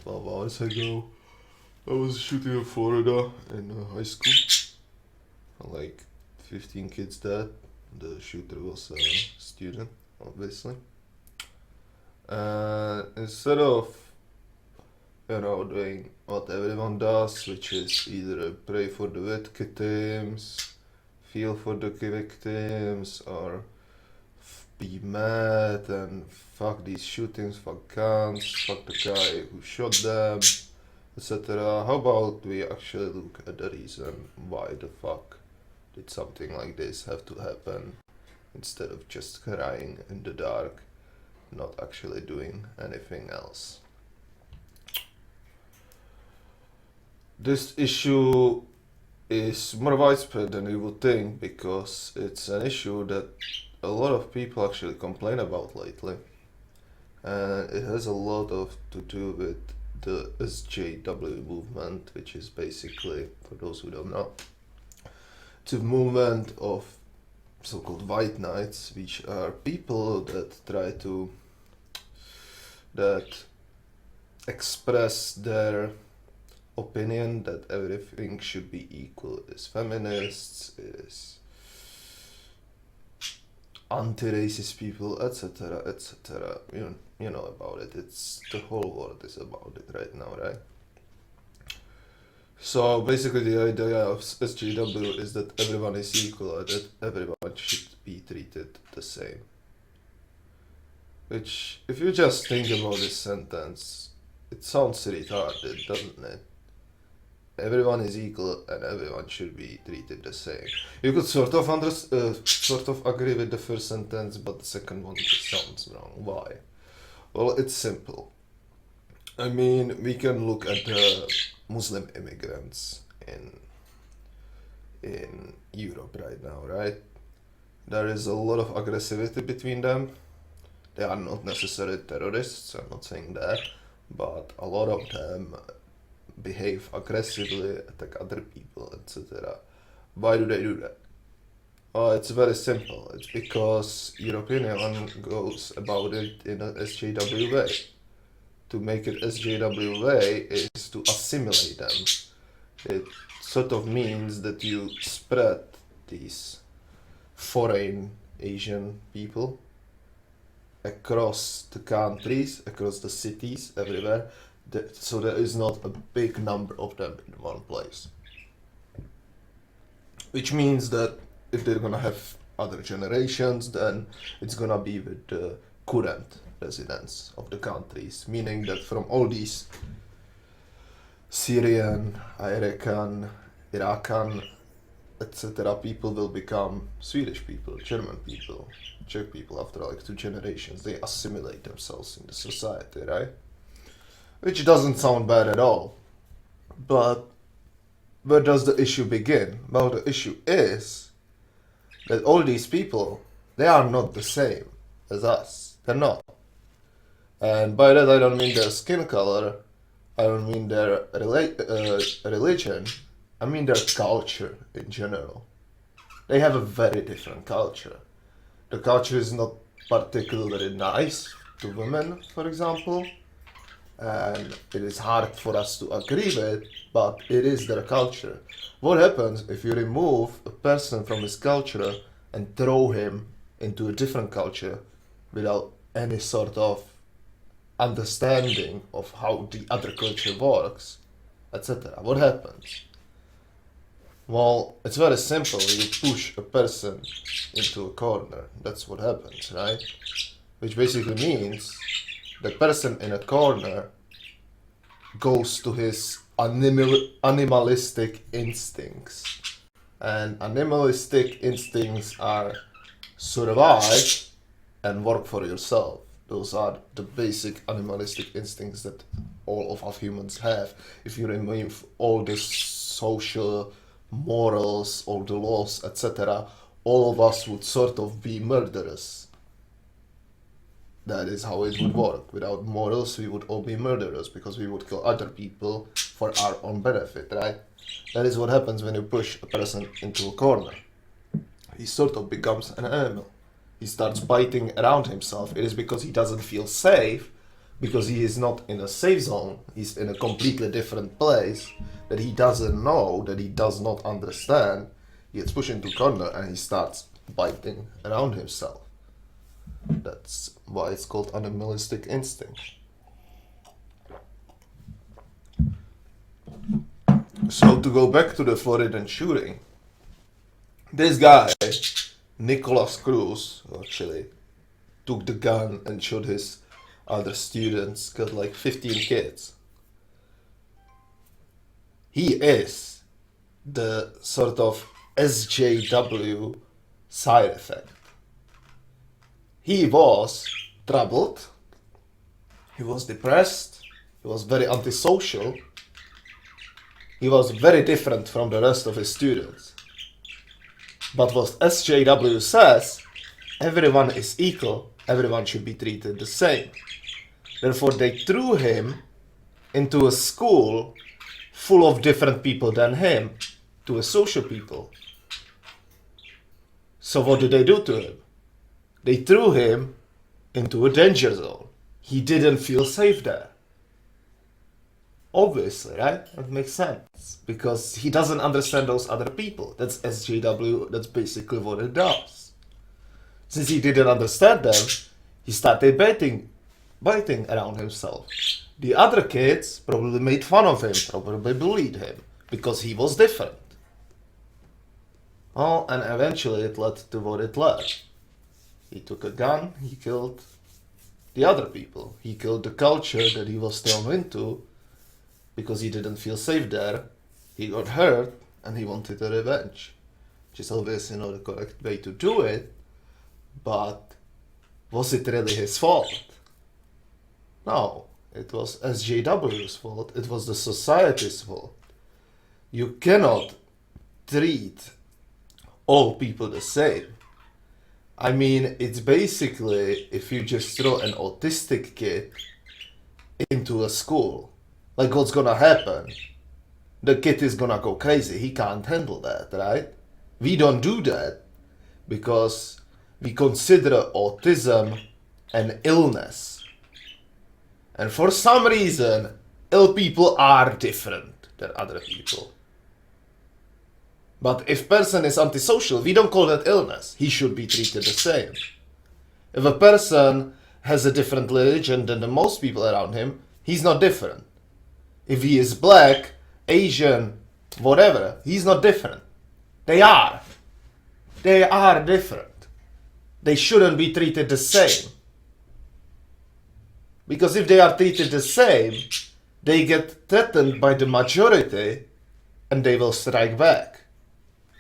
12 hours ago, I was shooting in Florida in high school. Like 15 kids dead. The shooter was a student, obviously. And instead of, doing what everyone does, which is either pray for the victims, feel for the victims, or be mad and fuck these shootings, fuck guns, fuck the guy who shot them, etc. How about we actually look at the reason why the fuck did something like this have to happen, instead of just crying in the dark, not actually doing anything else. This issue is more widespread than you would think, because it's an issue that a lot of people actually complain about lately, and it has a lot to do with the SJW movement, which is basically, for those who don't know, it's a movement of so-called white knights, which are people that express their opinion that everything should be equal. Is feminists, is anti-racist people, etc., etc. You know about it. It's the whole world is about it right now, right? So basically, the idea of SJW is that everyone is equal, and that everyone should be treated the same. Which, if you just think about this sentence, it sounds retarded, doesn't it? Everyone is equal and everyone should be treated the same. You could sort of agree with the first sentence, but the second one just sounds wrong. Why? Well, it's simple. I mean, we can look at the Muslim immigrants in Europe right now, right? There is a lot of aggressivity between them. They are not necessarily terrorists, I'm not saying that, but a lot of them behave aggressively, attack other people, etc. Why do they do that? It's very simple. It's because European Union goes about it in a SJW way. To make it SJW way is to assimilate them. It sort of means that you spread these foreign Asian people across the countries, across the cities, everywhere, so there is not a big number of them in one place. Which means that if they're gonna have other generations, then it's gonna be with the current residents of the countries, meaning that from all these Syrian, Iraqan, etc. people will become Swedish people, German people, Czech people after like 2 generations. They assimilate themselves in the society, right? Which doesn't sound bad at all. But where does the issue begin? Well, the issue is that all these people, they are not the same as us. They're not. And by that I don't mean their skin color, I don't mean their religion, I mean their culture in general. They have a very different culture. The culture is not particularly nice to women, for example, and it is hard for us to agree with, but it is their culture. What happens if you remove a person from his culture and throw him into a different culture without any sort of understanding of how the other culture works, etc.? What happens? Well, it's very simple. You push a person into a corner. That's what happens, right? Which basically means the person in a corner goes to his animalistic instincts. And animalistic instincts are survive and work for yourself. Those are the basic animalistic instincts that all of us humans have. If you remove all the social morals, all the laws, etc., all of us would sort of be murderers. That is how it would work. Without morals, we would all be murderers, because we would kill other people for our own benefit, right? That is what happens when you push a person into a corner. He sort of becomes an animal. He starts biting around himself. It is because he doesn't feel safe because he is not in a safe zone, he's in a completely different place that he doesn't know, that he does not understand, he gets pushed into a corner and he starts biting around himself. That's why it's called animalistic instinct. So to go back to the Floridan shooting, this guy, Nicholas Cruz, actually took the gun and shot his other students, killed like 15 kids. He is the sort of SJW side effect. He was troubled, he was depressed, he was very antisocial, he was very different from the rest of his students. But what SJW says, everyone is equal, everyone should be treated the same. Therefore, they threw him into a school full of different people than him, to a social people. So what did they do to him? They threw him into a danger zone. He didn't feel safe there. Obviously, right? That makes sense. Because he doesn't understand those other people. That's SJW, that's basically what it does. Since he didn't understand them, he started biting around himself. The other kids probably made fun of him, probably bullied him, because he was different. Oh, and eventually it led to what it led. He took a gun, he killed the other people. He killed the culture that he was thrown into because he didn't feel safe there. He got hurt and he wanted a revenge. Which is obviously not the correct way to do it, but was it really his fault? No, it was SJW's fault. It was the society's fault. You cannot treat all people the same. I mean, it's basically if you just throw an autistic kid into a school, like what's gonna happen? The kid is gonna go crazy. He can't handle that, right? We don't do that because we consider autism an illness. And for some reason, ill people are different than other people. But if person is antisocial, we don't call that illness. He should be treated the same. If a person has a different religion than the most people around him, he's not different. If he is black, Asian, whatever, he's not different. They are. They are different. They shouldn't be treated the same. Because if they are treated the same, they get threatened by the majority and they will strike back.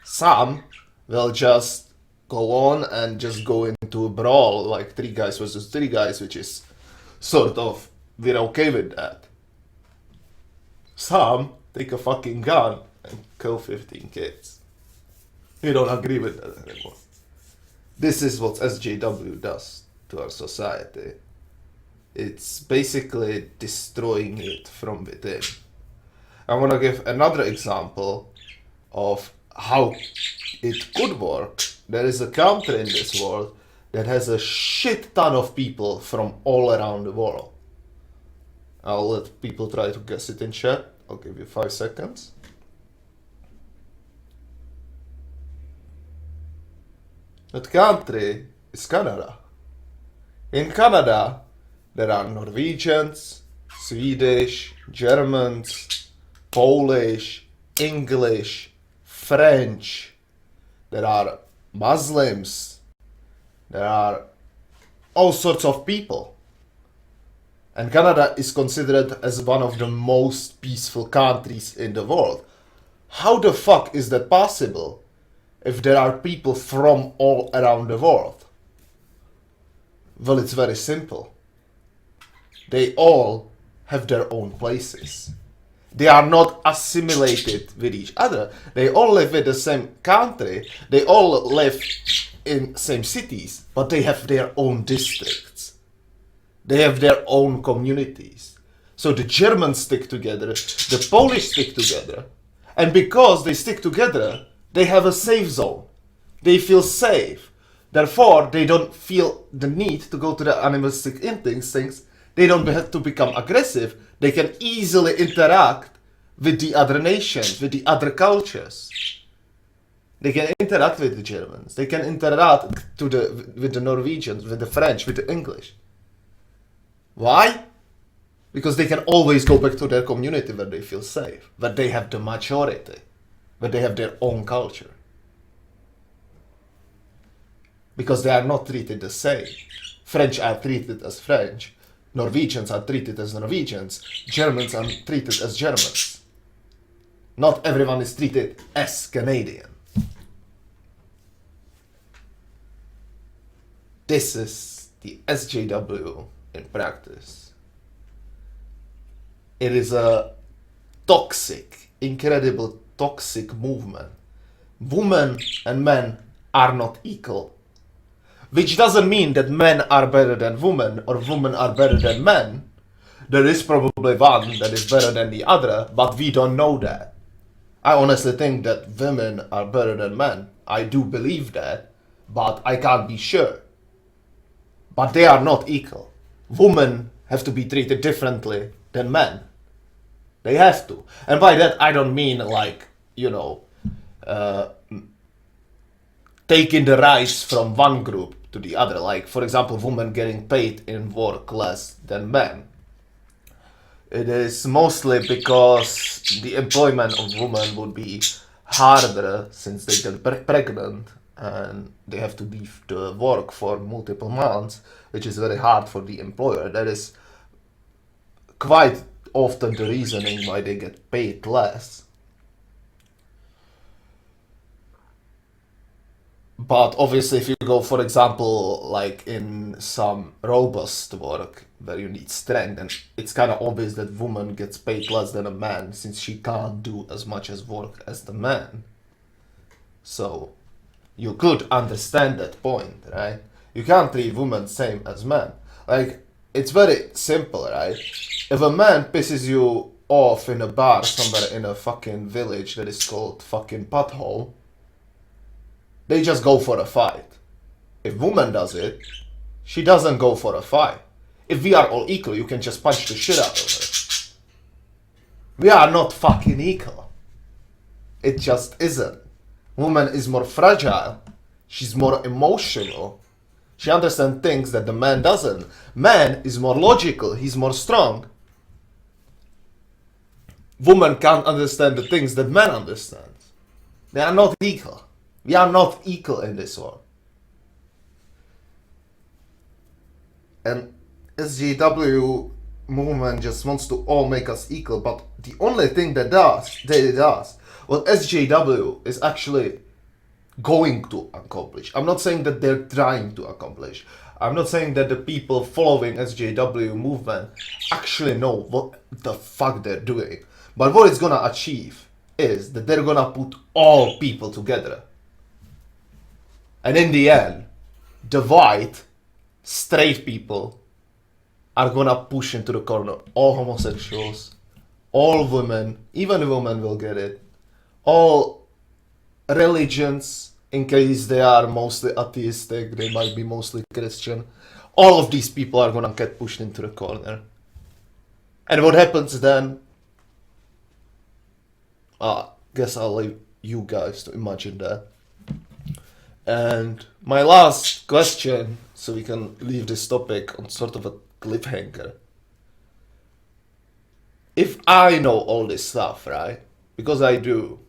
Some will just go on and just go into a brawl, like 3 guys versus 3 guys, which is sort of, we're okay with that. Some take a fucking gun and kill 15 kids. We don't agree with that anymore. This is what SJW does to our society. It's basically destroying it from within. I want to give another example of how it could work. There is a country in this world that has a shit ton of people from all around the world. I'll let people try to guess it in chat. I'll give you 5 seconds. That country is Canada. In Canada, there are Norwegians, Swedish, Germans, Polish, English, French. There are Muslims. There are all sorts of people. And Canada is considered as one of the most peaceful countries in the world. How the fuck is that possible if there are people from all around the world? Well, it's very simple. They all have their own places. They are not assimilated with each other. They all live in the same country. They all live in same cities, but they have their own districts. They have their own communities. So the Germans stick together, the Polish stick together, and because they stick together, they have a safe zone. They feel safe. Therefore, they don't feel the need to go to the animalistic instincts. They don't have to become aggressive. They can easily interact with the other nations, with the other cultures. They can interact with the Germans. They can interact with the Norwegians, with the French, with the English. Why? Because they can always go back to their community where they feel safe, where they have the majority, where they have their own culture. Because they are not treated the same. French are treated as French. Norwegians are treated as Norwegians. Germans are treated as Germans. Not everyone is treated as Canadian. This is the SJW in practice. It is a toxic, incredible toxic movement. Women and men are not equal. Which doesn't mean that men are better than women or women are better than men. There is probably one that is better than the other, but we don't know that. I honestly think that women are better than men. I do believe that, but I can't be sure. But they are not equal. Women have to be treated differently than men. They have to. And by that I don't mean like, taking the rights from one group to the other. Like, for example, women getting paid in work less than men. It is mostly because the employment of women would be harder since they get pregnant and they have to leave the work for multiple months, which is very hard for the employer. That is quite often the reasoning why they get paid less. But obviously if you go, for example, like in some robust work where you need strength, and it's kind of obvious that woman gets paid less than a man since she can't do as much as work as the man. So you could understand that point, right? You can't treat women same as men. Like, it's very simple, right? If a man pisses you off in a bar somewhere in a fucking village that is called fucking Pothole, they just go for a fight. If woman does it, she doesn't go for a fight. If we are all equal, you can just punch the shit out of her. We are not fucking equal. It just isn't. Woman is more fragile. She's more emotional. She understands things that the man doesn't. Man is more logical. He's more strong. Woman can't understand the things that man understands. They are not equal. We are not equal in this world. And SJW movement just wants to all make us equal, but the only thing that it does, what SJW is actually going to accomplish. I'm not saying that they're trying to accomplish. I'm not saying that the people following SJW movement actually know what the fuck they're doing. But what it's gonna achieve is that they're gonna put all people together. And in the end, the white, straight people are gonna push into the corner all homosexuals, all women, even women will get it, all religions, in case they are mostly atheistic, they might be mostly Christian. All of these people are gonna get pushed into the corner. And what happens then? I guess I'll leave you guys to imagine that. And my last question, so we can leave this topic on sort of a cliffhanger. If I know all this stuff, right? Because I do.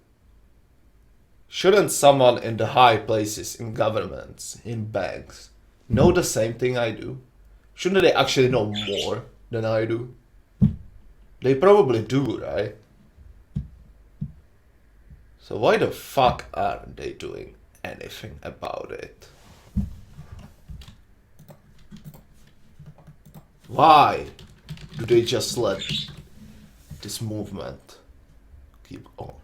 Shouldn't someone in the high places, in governments, in banks, know the same thing I do? Shouldn't they actually know more than I do? They probably do, right? So why the fuck aren't they doing anything about it? Why do they just let this movement keep on?